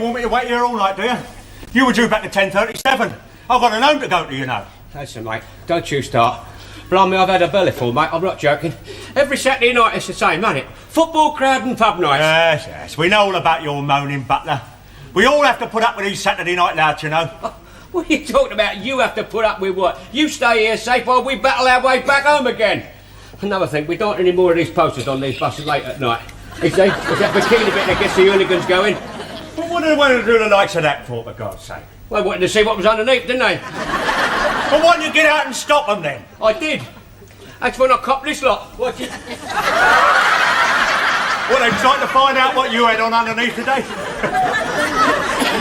want me to wait here all night, do you? You were due back at 10:37. I've got an home to go to, you know. Listen, mate, don't you start. Blimey, I've had a bellyful, mate. I'm not joking. Every Saturday night it's the same, isn't it? Football crowd and pub nights. Yes, yes. We know all about your moaning, Butler. We all have to put up with these Saturday night louts, you know. What are you talking about? You have to put up with what? You stay here safe while we battle our way back home again. Another thing, we don't want any more of these posters on these buses late at night. Is that bikini bit that gets the hooligans going? Well, what do they want to do the likes of that for, for God's sake? Well, they wanted to see what was underneath, didn't they? Well, why don't you get out and stop them then? I did. That's when I copped this lot. Watch it. Well, they tried to find out what you had on underneath today.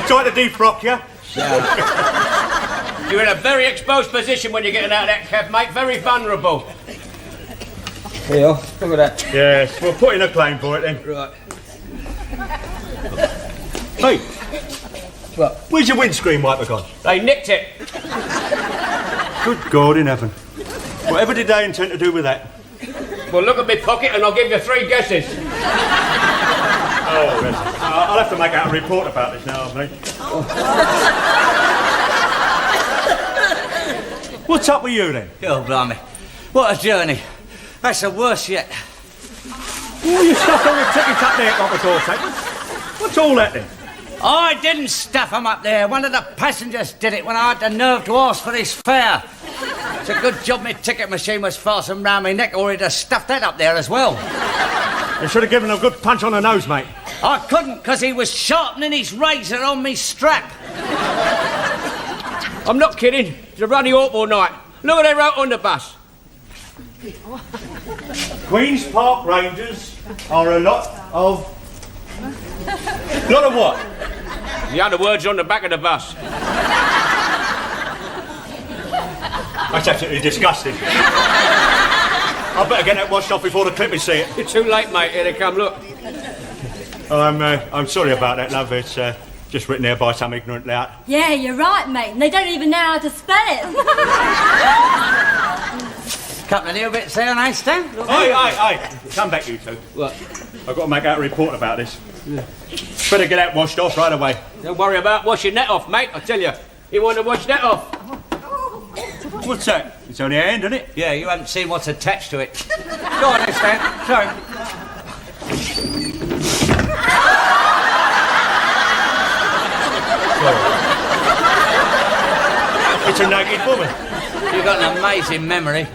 Tried to defrock you. You're in a very exposed position when you're getting out of that cab, mate. Very vulnerable. Here, look at that. Yes, we'll put in a claim for it then. Right. Hey. What? Where's your windscreen wiper gone? They nicked it. Good God in heaven. Whatever did they intend to do with that? Well, look at my pocket and I'll give you 3 guesses. Oh, yes. I'll have to make out a report about this now, mate. What's up with you then? Oh, blimey. What a journey. That's the worst yet. Oh, you stuffed all your tickets up there, Commodore. What's all that then? I didn't stuff them up there. One of the passengers did it when I had the nerve to ask for his fare. It's a good job my ticket machine was fastened round my neck, or he'd have stuffed that up there as well. You should have given him a good punch on the nose, mate. I couldn't, because he was sharpening his razor on me strap. I'm not kidding. It's a ruddy awful night. Look what they wrote on the bus. Queen's Park Rangers are a lot of... Lot of what? The other words on the back of the bus. That's absolutely disgusting. I better get that washed off before the clippers see it. It's too late, mate. Here they come, look. Oh, I'm sorry about that, love. It's just written there by some ignorant lout. Yeah, you're right, mate. And they don't even know how to spell it. Couple of little bits there, nice, Dan. Hey, come back, you two. What? I've got to make out a report about this. Yeah. Better get that washed off right away. Don't worry about washing that off, mate. I tell you, you want to wash that off. What's that? It's only a hand, isn't it? Yeah, you haven't seen what's attached to it. Go on, this, Dan. Sorry. It's a naked woman. You've got an amazing memory.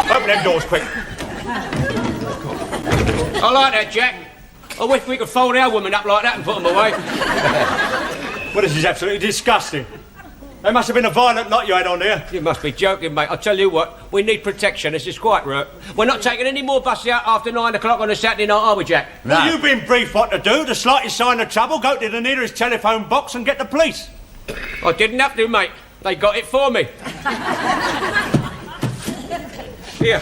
Open them doors quick. I like that, Jack. I wish we could fold our women up like that and put them away. Well, this is absolutely disgusting. There must have been a violent lot you had on there. You must be joking, mate. I tell you what, we need protection. This is quite right. We're not taking any more buses out after 9 o'clock on a Saturday night, are we, Jack? No. Well, you've been briefed what to do. The slightest sign of trouble, go to the nearest telephone box and get the police. I didn't have to, mate. They got it for me. Here.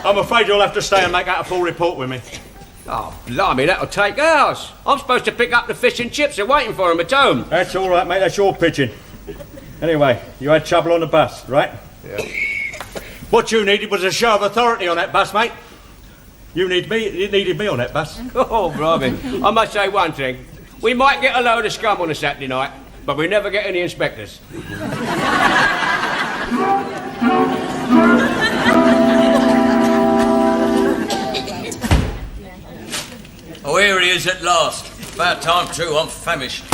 I'm afraid you'll have to stay and make out a full report with me. Oh, blimey, that'll take hours. I'm supposed to pick up the fish and chips. They're waiting for him at home. That's all right, mate. That's your pigeon. Anyway, you had trouble on the bus, right? Yeah. What you needed was a show of authority on that bus, mate. You needed me on that bus. Oh, blimey. I must say one thing. We might get a load of scum on a Saturday night, but we never get any inspectors. Oh, here he is at last. About time too, I'm famished.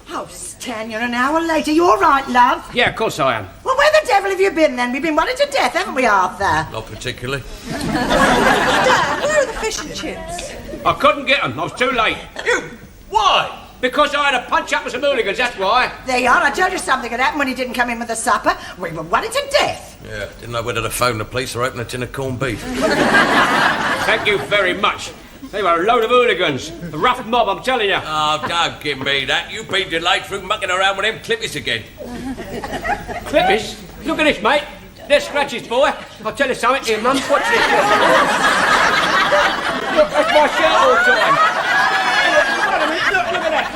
Oh, Stan, you're an hour later. You all right, love? Yeah, of course I am. Well, where the devil have you been, then? We've been worried to death, haven't we, Arthur? Not particularly. Dad, where are the fish and chips? I couldn't get them. I was too late. You? Why? Because I had to punch up with some hooligans, that's why. There you are. I told you something had happened when he didn't come in with the supper. We were worried to death. Yeah, didn't know whether to phone the police or open a tin of corned beef. Thank you very much. They were a load of hooligans. A rough mob, I'm telling you. Oh, don't give me that. You've been delayed through mucking around with them clippers again. Clippers? Look at this, mate. They're scratches, boy. I'll tell you something. Here, Mum, watch this. Look, that's my shirt all time. Look at that.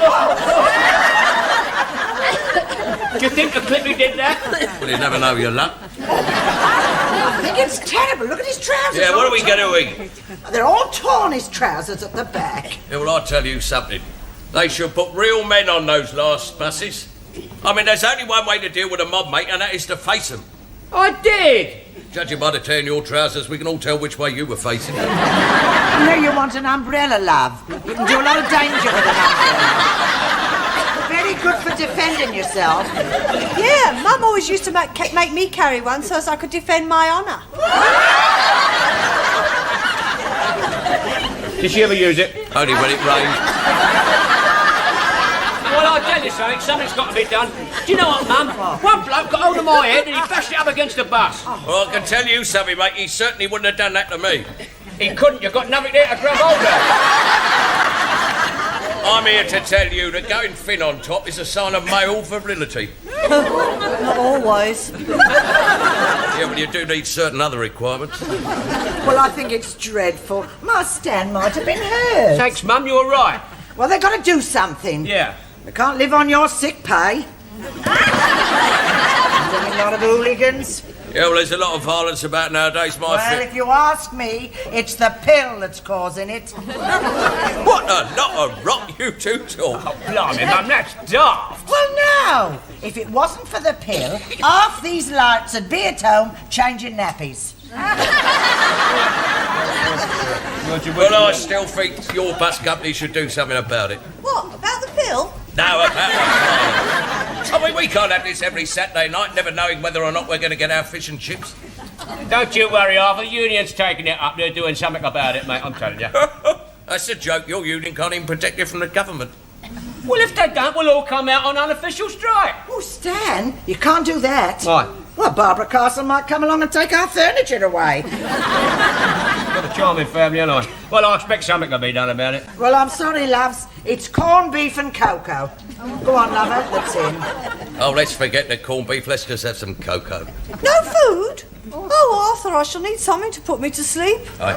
Look. Do you think the Clippy did that? Well, you never know your luck. I think it's terrible. Look at his trousers. Yeah, what are we going to eat? They're all torn, his trousers at the back. Yeah, well, I'll tell you something. They should put real men on those last buses. I mean, there's only one way to deal with a mob, mate, and that is to face them. I did. Judging by the tear in your trousers, we can all tell which way you were facing. You know you want an umbrella, love. You can do a lot of danger with an umbrella. Very good for defending yourself. Yeah, Mum always used to make me carry one so as I could defend my honour. Did she ever use it? Only when it rained. Well, I'll tell you something. Something's got to be done. Do you know what, Mum? One bloke got hold of my head and he bashed it up against the bus. Well, I can tell you something, mate. He certainly wouldn't have done that to me. He couldn't. You've got nothing there to grab hold of. I'm here to tell you that going thin on top is a sign of male virility. Not always. Yeah, well, you do need certain other requirements. Well, I think it's dreadful. My Stan might have been hurt. Thanks, Mum. You're right. Well, they've got to do something. Yeah. They can't live on your sick pay. There's a lot of hooligans. Yeah, well, there's a lot of violence about nowadays, my Well, if you ask me, it's the pill that's causing it. What a lot of rot you two talk. Oh, blimey, Mum, that's daft. Well, no. If it wasn't for the pill, half these lights would be at home changing nappies. Well, I still think your bus company should do something about it. What, about the pill? No, about that. I mean, we can't have this every Saturday night, never knowing whether or not we're going to get our fish and chips. Don't you worry, Arthur. The union's taking it up. They're doing something about it, mate. I'm telling you. That's a joke. Your union can't even protect you from the government. Well, if they don't, we'll all come out on unofficial strike. Oh, Stan, you can't do that. Why? Well, Barbara Castle might come along and take our furniture away. Got a charming family, haven't I? Well, I expect something to be done about it. Well, I'm sorry, loves. It's corned beef and cocoa. Go on, lover, that's in. Oh, let's forget the corned beef. Let's just have some cocoa. No food? Oh, Arthur, I shall need something to put me to sleep. Aye.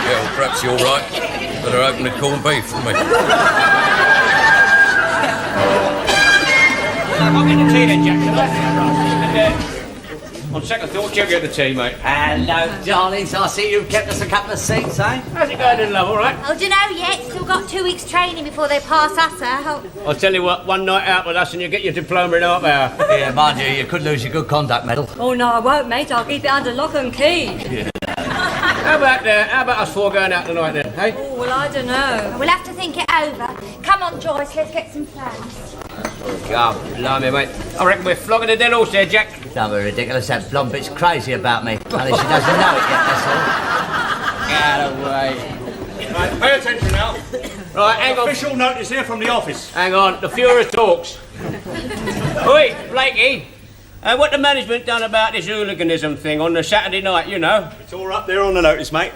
Yeah, well, perhaps you're right. Better open the corned beef for me. I'll get the tea then, Jackson. And, on second thought, you get the tea, mate. Hello, darlings. I see you've kept us a couple of seats, eh? How's it going, little love, all right? Oh, do you know yet? Still got 2 weeks training before they pass us out. I'll tell you what, one night out with us and you get your diploma in half hour. Yeah, mind you, you could lose your good conduct medal. Oh, no, I won't, mate. I'll keep it under lock and key. How about us four going out tonight then, hey? Oh, well, I don't know. We'll have to think it over. Come on, Joyce, let's get some plans. God, blimey, mate. I reckon we're flogging a dead horse there, Jack. Don't be ridiculous. That blonde bit's crazy about me. Only she doesn't know it yet, that's all. Get away. Right, pay attention now. Right, hang on. Official notice here from the office. Hang on, the Fuhrer talks. Oi, Blakey. What the management done about this hooliganism thing on the Saturday night, you know? It's all up there on the notice, mate.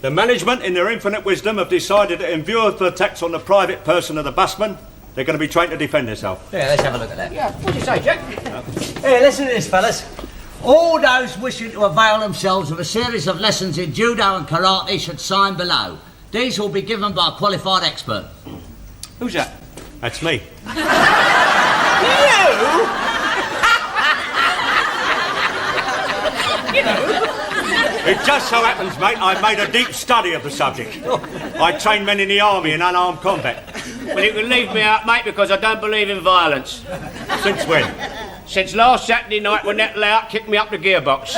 The management, in their infinite wisdom, have decided that in view of the attacks on the private person of the busman, they're going to be trained to defend themselves. Yeah, let's have a look at that. Yeah, what do you say, Jack? Here, listen to this, fellas. All those wishing to avail themselves of a series of lessons in judo and karate should sign below. These will be given by a qualified expert. Who's that? That's me. It just so happens, mate, I've made a deep study of the subject. I train men in the army in unarmed combat. Well, you can leave me out, mate, because I don't believe in violence. Since when? Since last Saturday night when that lout kicked me up the gearbox.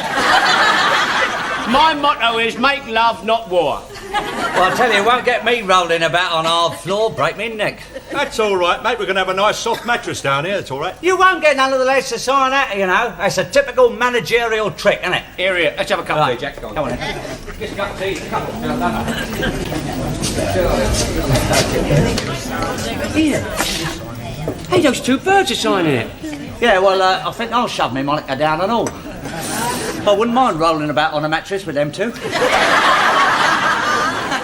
My motto is make love, not war. Well, I tell you, it won't get me rolling about on our floor, break me neck. That's all right, mate. We're going to have a nice soft mattress down here. That's all right. You won't get none of the lads to sign that, you know. That's a typical managerial trick, isn't it? Here. Let's have a cup Right. of tea, Jack. Go on. Come on in. Just a cup of tea. Hey, those two birds are signing it. Yeah, well, I think I'll shove me Monica down and all. I wouldn't mind rolling about on a mattress with them two.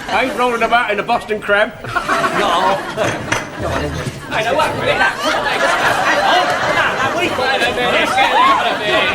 Hey, rolling about in the Boston crab. No. Hey, no, what? Really? No, we got it. Let's get out of here.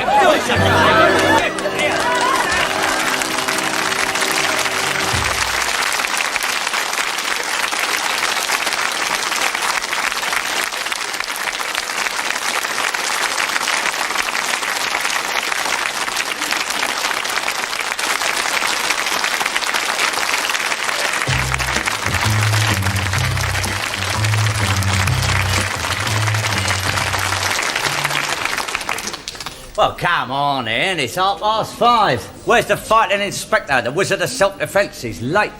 Well, come on, Ian. It's 5:30. Where's the fighting inspector, the wizard of self-defence? He's late.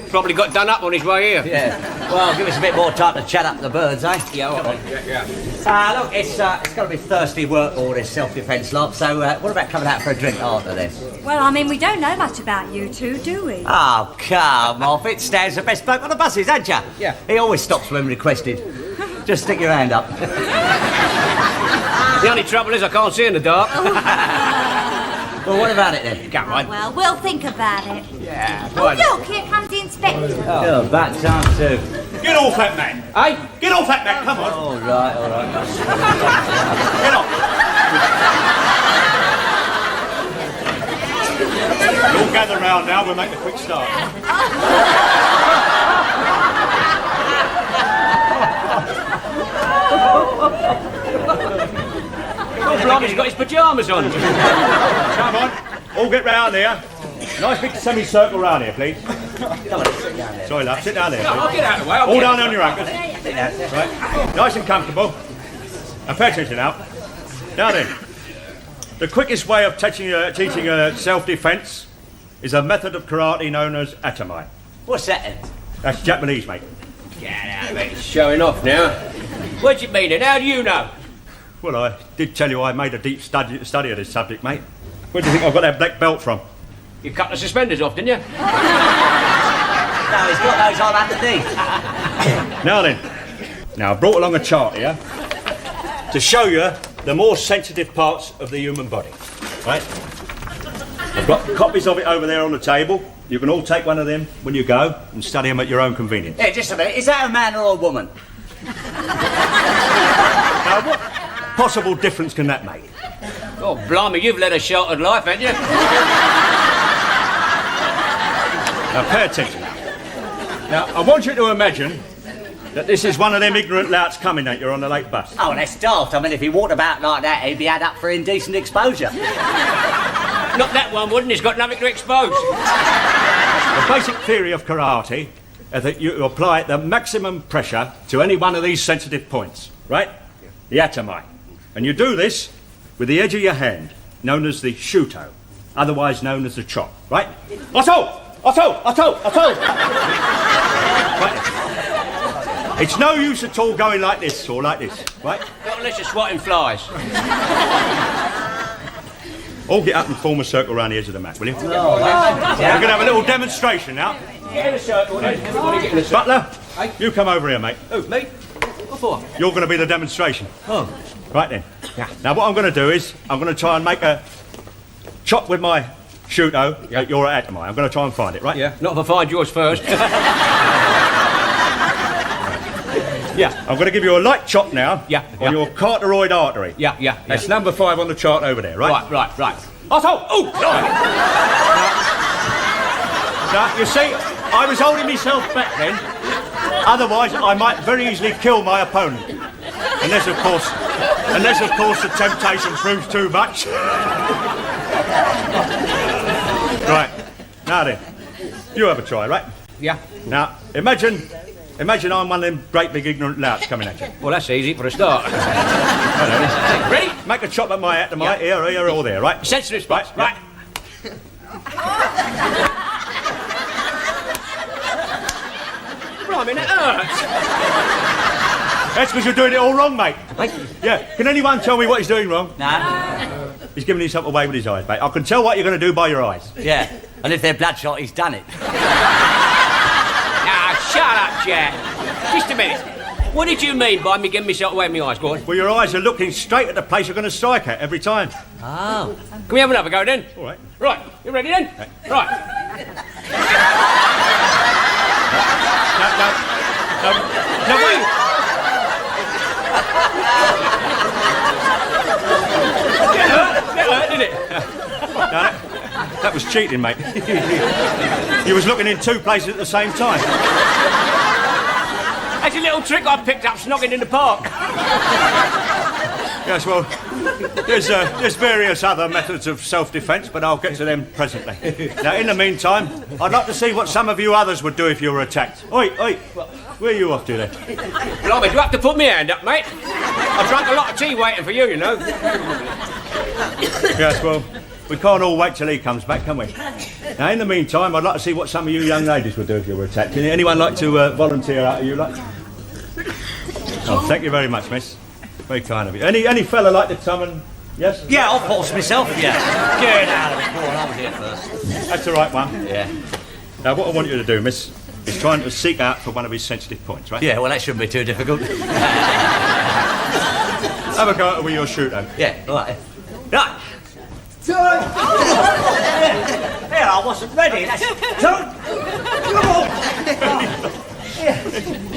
Probably got done up on his way here. Yeah. Well, give us a bit more time to chat up the birds, eh? Yeah, all right. Yeah. Look, it's got to be thirsty work, all this self-defence lot. So, what about coming out for a drink after this? Well, I mean, we don't know much about you two, do we? Oh, come off. It stands the best bloke on the buses, ain't ya? Yeah. He always stops when requested. Just stick your hand up. The only trouble is I can't see in the dark. Well, what about it then? Come on. Well, we'll think about it. Yeah. Oh, look, here comes the inspector. Oh, that time too. Get off that man! Hey? Get off that man, come on! All right. Get off! You'll gather round now, we'll make a quick start. Oh, blimey, he's got his pyjamas on. Come on, all get round here. Nice big semicircle round here, please. Come on, sit down there. Sorry, love, sit down there, I'll please. get out of the way. All down on your ankles. Right. Nice and comfortable. And pay attention now. Now then, the quickest way of teaching self-defence is a method of karate known as atami. What's that then? That's Japanese, mate. Get out of it. He's showing off now. What do you mean then? How do you know? Well, I did tell you I made a deep study of this subject, mate. Where do you think I've got that black belt from? You cut the suspenders off, didn't you? No, he's got those on underneath. Now then, I brought along a chart here to show you the more sensitive parts of the human body, right? I've got copies of it over there on the table. You can all take one of them when you go and study them at your own convenience. Yeah, just a minute. Is that a man or a woman? Now, what possible difference can that make? Oh, blimey, you've led a sheltered life, haven't you? Now, pay attention. Now, I want you to imagine that this is one of them ignorant louts coming at you on the late bus. Oh, that's daft. I mean, if he walked about like that, he'd be had up for indecent exposure. Not that one, wouldn't he? He's got nothing to expose. The basic theory of karate is that you apply the maximum pressure to any one of these sensitive points, right? The atami. And you do this with the edge of your hand, known as the shuto, otherwise known as the chop, right? Otto! Right. It's no use at all going like this or like this, right? Not unless you're swatting flies. All get up and form a circle around the edge of the mat, will you? We're going to have a little demonstration now. Get in a circle, then. Everybody get in a circle. Butler, you come over here, mate. Who, me? What for? You're going to be the demonstration. Oh. Right then. Now what I'm going to do is I'm going to try and make a chop with my shuto at your atami. I'm going to try and find it, right? Yeah, not if I find yours first. Yeah. I'm going to give you a light chop now. Yeah, On your carotid artery. Yeah. That's number 5 on the chart over there, right? Right. Otto! Oh! Now, you see, I was holding myself back then. Otherwise, I might very easily kill my opponent. Unless, of course, the temptation proves too much. Right. Now then, you have a try, right? Yeah. Now, imagine I'm one of them great big ignorant louts coming at you. Well, that's easy for a start. Ready? Make a chop at my atami, here, or there, right? Sensitive spots. Right. Blimey, that hurts. That's because you're doing it all wrong, mate. Yeah. Can anyone tell me what he's doing wrong? No? He's giving himself away with his eyes, mate. I can tell what you're going to do by your eyes. Yeah. And if they're bloodshot, he's done it. Ah, shut up, Jack. Just a minute. What did you mean by me giving myself away with my eyes, go on? Well, your eyes are looking straight at the place you're going to strike at every time. Oh. Can we have another go then? All right. Right, you ready then? Right. No, wait. That hurt, didn't it? No, that was cheating, mate. You was looking in 2 places at the same time. That's a little trick I picked up snogging in the park. Yes, well, there's various other methods of self-defence, but I'll get to them presently. Now, in the meantime, I'd like to see what some of you others would do if you were attacked. Oi, where are you off to then? Blimey, do you have to put me hand up, mate? I drank a lot of tea waiting for you, you know. Yes, well, we can't all wait till he comes back, can we? Now, in the meantime, I'd like to see what some of you young ladies would do if you were attacked. Anyone like to volunteer out of you? Like? Oh, thank you very much, miss. Very kind of you. Any fella like to come and... Yes? Yeah, I'll force myself, yeah. Get out of it. Go on, I was here first. That's the right one. Yeah. Now, what I want you to do, miss, is trying to seek out for one of his sensitive points, right? Yeah, well, that shouldn't be too difficult. Have a go with your shooter. Yeah, right. Right. Here, I wasn't ready. That's... Come on.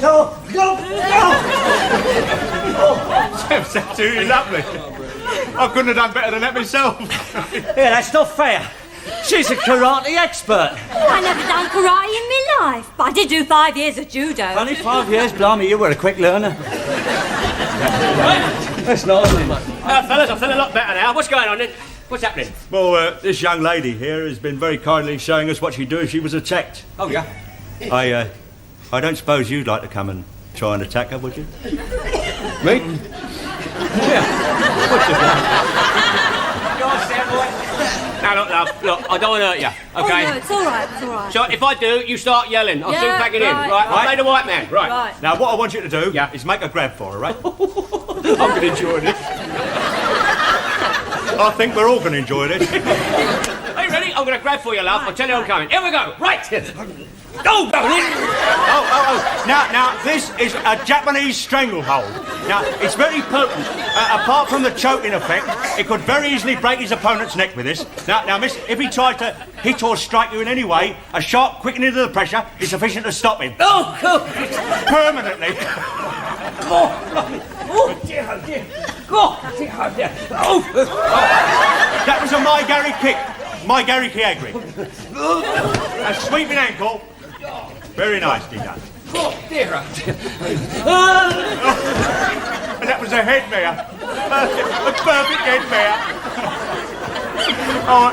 Go. That's absolutely lovely. I couldn't have done better than that myself. Yeah, that's not fair. She's a karate expert. I never done karate in my life, but I did do 5 years of judo. Only 5 years, blimey, you were a quick learner. That's nice, isn't it? Fellas, I feel a lot better now. What's going on then? What's happening? Well, this young lady here has been very kindly showing us what she'd do if she was attacked. Oh, yeah? I don't suppose you'd like to come and try and attack her, would you? Me? Now, look, I don't want to hurt you, okay? Oh, no, it's all right, it's all right. So if I do, you start yelling. I'll soon Yeah, pack it in, right, right? I'll right. play the white man, right? Right. Now, what I want you to do Yeah. is make a grab for her, right? I'm going to enjoy this. I think we're all going to enjoy this. Are you ready? I'm going to grab for you, love. I'll tell you I'm coming. Here we go. Right. Go, Oh. Now, this is a Japanese stranglehold. Now, it's very potent. Apart from the choking effect, it could very easily break his opponent's neck with this. Now, miss, if he tried to hit or strike you in any way, a sharp quickening of the pressure is sufficient to stop him. Oh, go. Permanently. Oh, dear, oh, dear. Go. Oh, dear. Oh. That was a My Gary kick. My Gary Kiagri. A sweeping ankle. Very nicely done. Oh, dear, oh, dear. And that was a head mare. A perfect head mare. Oh,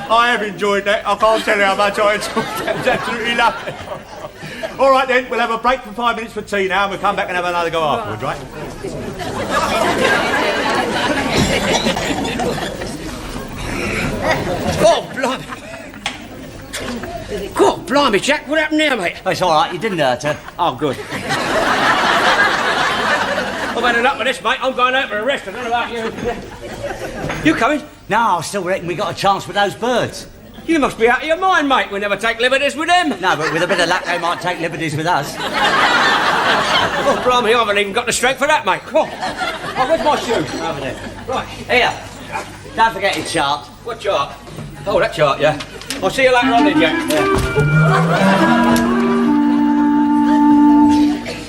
I have enjoyed that. I can't tell you how much I enjoyed that. It was absolutely lovely. All right then, we'll have a break for 5 minutes for tea now and we'll come back and have another go afterwards, right? Oh, blimey. God, blimey, Jack, what happened there, mate? It's all right, you didn't hurt her. Oh, good. I've had enough of this, mate. I'm going out for a rest. I don't know about you. You coming? No, I still reckon we got a chance with those birds. You must be out of your mind, mate. We never take liberties with them. No, but with a bit of luck, they might take liberties with us. Oh, blimey, I haven't even got the strength for that, mate. Come on. Oh, where's my shoes? Over there. Right. Here. Don't forget your chart. What chart? Oh, that chart, yeah. I'll see you later on then, Jack.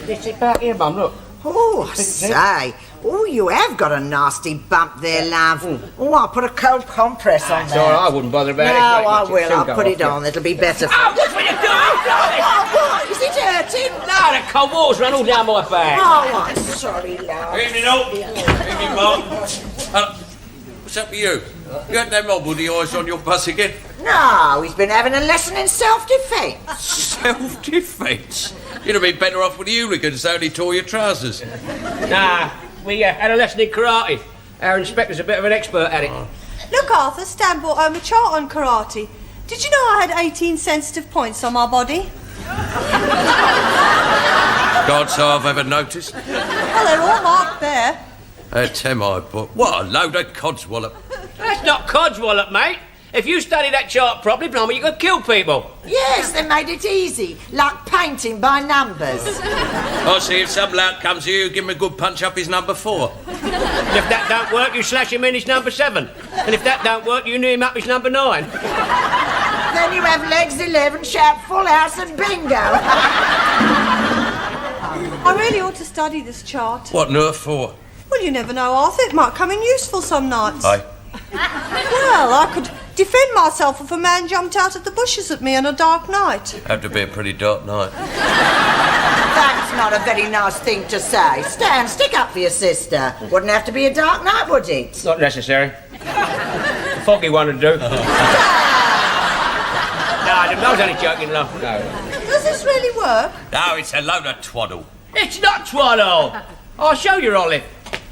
This is back here, Mum, look. Oh, I say. Oh, you have got a nasty bump there, love. Oh, I'll put a cold compress on It's there. all right, I wouldn't bother about it. No, I It'll will. soon I'll go put off, it yeah. on. It'll be better for Oh, what are you doing? what? Is it hurting? No, the cold water's run all down my back. Oh, I'm sorry, love. Evening, all. Evening, Mark. What's up with you? You had that mob with the eyes on your bus again? No, he's been having a lesson in self-defence. Self-defence? You'd have been better off with the hooligans that only tore your trousers. Nah, we had a lesson in karate. Our inspector's a bit of an expert at it. Look, Arthur, Stan brought home a chart on karate. Did you know I had 18 sensitive points on my body? God, so I've ever noticed. Well, they're all marked there. A Temai book. What a load of codswallop. That's not codswallop, mate. If you study that chart properly, blimey, you could kill people. Yes, they made it easy, like painting by numbers. I'll see if some lout comes here, give him a good punch up his number 4. And if that don't work, you slash him in his number 7. And if that don't work, you knew him up his number 9. Then you have legs 11, shout full house and bingo. I really ought to study this chart. What on earth for? Well, you never know, Arthur. It might come in useful some nights. Aye. Well, I could defend myself if a man jumped out of the bushes at me on a dark night. Had to be a pretty dark night. That's not a very nice thing to say. Stan, stick up for your sister. Wouldn't have to be a dark night, would it? Not necessary. A foggy one would do. No, I was only joking, love. No. Does this really work? No, it's a load of twaddle. It's not twaddle. I'll show you, Olive.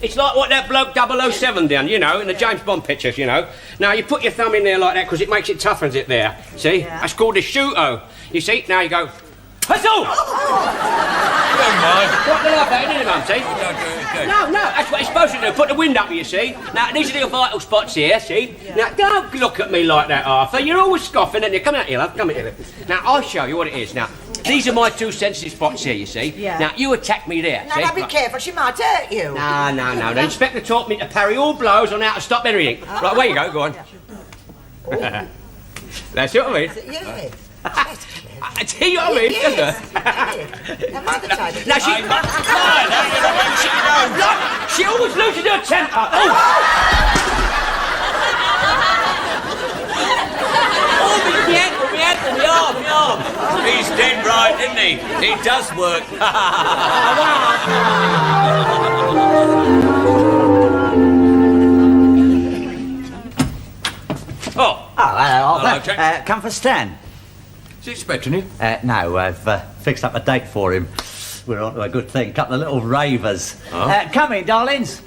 It's like what that bloke 007 done, you know, in the James Bond pictures, you know. Now, you put your thumb in there like that because it makes it toughens it there. See? Yeah. That's called a shoot-o. You see? Now you go... Huzzle! Don't mind. What the like that, isn't it, Mum, see? Don't do it again. No, that's what it's supposed to do. Put the wind up, you see. Now, these are the vital spots here, see? Now, don't look at me like that, Arthur. You're always scoffing, and you come out here, love. Come out here. Now, I'll show you what it is. Now, these are my two sensitive spots here, you see. Yeah. Now, you attack me there, Now, see? now be careful, she might hurt you. No. The inspector taught me to parry all blows on how to stop everything. Right, where you go on. That's what I mean. Yeah. See what I mean, doesn't it? Now, mother tried to... Now, she always loses her temper. Oh, My arm. He's dead right, isn't he? It does work. Oh, hello, Hello, Arthur. Jack. Come for Stan? Is he expecting you? No, I've fixed up a date for him. We're on to a good thing. Couple of little ravers. Oh. Come in, darlings.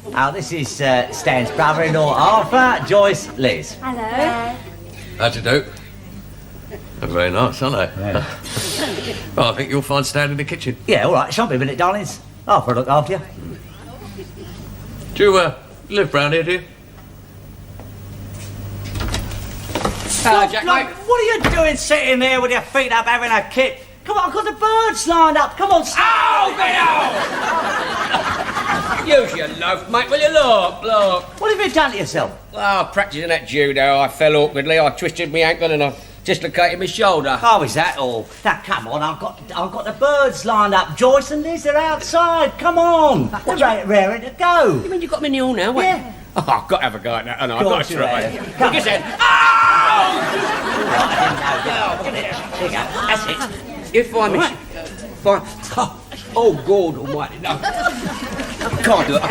Oh, this is Stan's brother-in-law, Arthur, Joyce, Liz. Hello. How'd you do? They're very nice, aren't they? Yeah. Well, I think you'll find Stan in the kitchen. Yeah, all right. Shan't be a minute, darlings. Arthur will look after you. Do you live round here, do you? hello, Jack, Look, mate. what are you doing sitting there with your feet up having a kip? Come on, I've got the birds lined up. Come on, Stan. Use your loaf, mate, will you? Look. What have you done to yourself? Oh, practising that judo, I fell awkwardly. I twisted my ankle and I dislocated my shoulder. Oh, is that all? Now, come on, I've got the birds lined up. Joyce and Liz are outside. Come on. They're raring to go. You mean you got me in the hall now? Wait. Yeah. Oh, I've got to have a go at that, haven't I? I've got course to you try. have. Look at that. There you go. That's it. You find me... Oh, God almighty, no. I can't do it.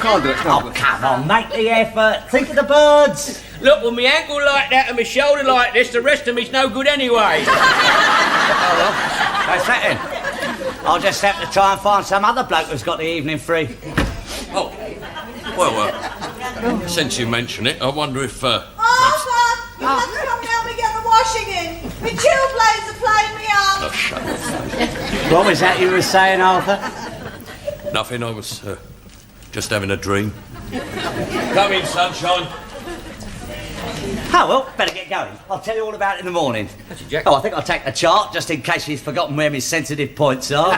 Oh, come on, make the effort. Think of the birds. Look, with my ankle like that and my shoulder like this, the rest of me's no good anyway. That's that then. I'll just have to try and find some other bloke who's got the evening free. Oh, well, since you mention it, I wonder if, Arthur! You have to come and help me get the washing in. My chill blades are playing me up. Oh, shut up. What was that you were saying, Arthur? Nothing, I was just having a dream. Come in, sunshine. Oh, well, better get going. I'll tell you all about it in the morning. That's it, Jack. Oh, I think I'll take the chart, just in case you've forgotten where my sensitive points are.